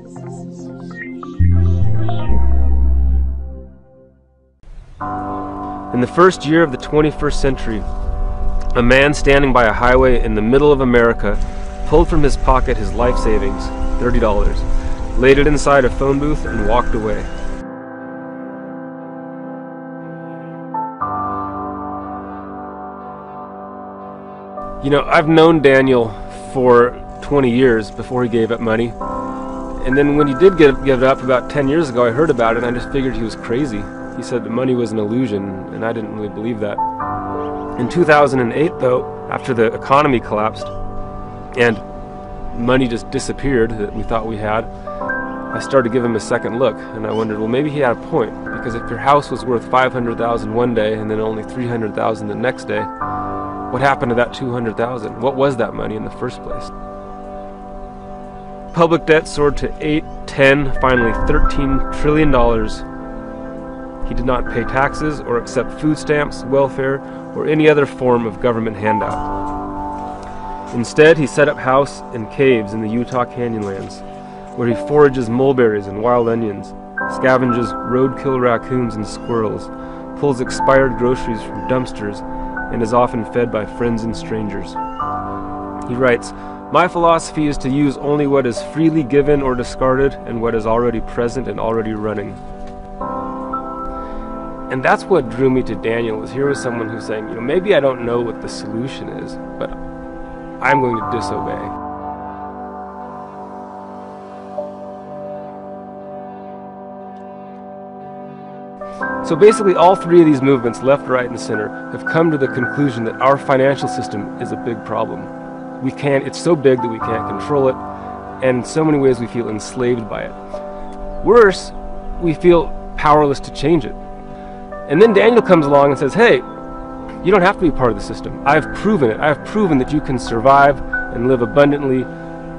In the first year of the 21st century, a man standing by a highway in the middle of America pulled from his pocket his life savings, $30, laid it inside a phone booth, and walked away. You know, I've known Daniel for 20 years before he gave up money. And then when he did give it up about 10 years ago, I heard about it and I just figured he was crazy. He said that money was an illusion, and I didn't really believe that. In 2008, though, after the economy collapsed and money just disappeared that we thought we had, I started to give him a second look, and I wondered, well, maybe he had a point, because if your house was worth $500,000 one day and then only $300,000 the next day, what happened to that $200,000? What was that money in the first place? Public debt soared to $8, $10, finally $13 trillion. He did not pay taxes or accept food stamps, welfare, or any other form of government handout. Instead, he set up house in caves in the Utah Canyonlands, where he forages mulberries and wild onions, scavenges roadkill raccoons and squirrels, pulls expired groceries from dumpsters, and is often fed by friends and strangers. He writes, "My philosophy is to use only what is freely given or discarded and what is already present and already running." And that's what drew me to Daniel, was here was someone who's saying, you know, maybe I don't know what the solution is, but I'm going to disobey. So basically all three of these movements, left, right, and center, have come to the conclusion that our financial system is a big problem. It's so big that we can't control it, and in so many ways we feel enslaved by it. Worse, we feel powerless to change it. And then Daniel comes along and says, hey, you don't have to be part of the system. I've proven it. I've proven that you can survive and live abundantly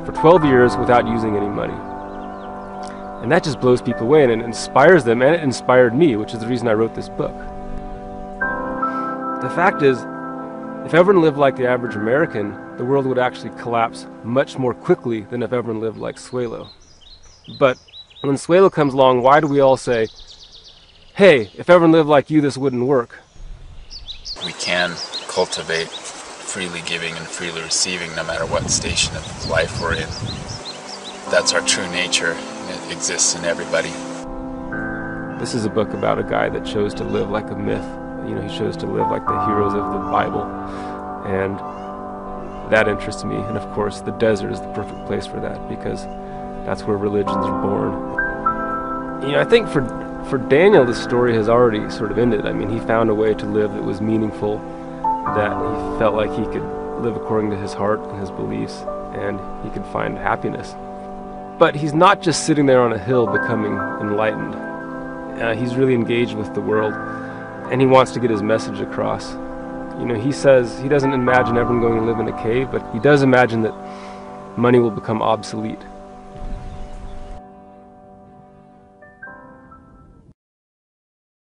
for 12 years without using any money. And that just blows people away, and it inspires them, and it inspired me, which is the reason I wrote this book. The fact is, if everyone lived like the average American, the world would actually collapse much more quickly than if everyone lived like Suelo. But when Suelo comes along, why do we all say, hey, if everyone lived like you, this wouldn't work? We can cultivate freely giving and freely receiving no matter what station of life we're in. That's our true nature, and it exists in everybody. This is a book about a guy that chose to live like a myth. You know, he chose to live like the heroes of the Bible, and that interests me. And of course, the desert is the perfect place for that, because that's where religions are born. You know, I think for Daniel, the story has already sort of ended. I mean, he found a way to live that was meaningful, that he felt like he could live according to his heart and his beliefs, and he could find happiness. But he's not just sitting there on a hill becoming enlightened. He's really engaged with the world, and he wants to get his message across. You know, he says he doesn't imagine everyone going to live in a cave, but he does imagine that money will become obsolete.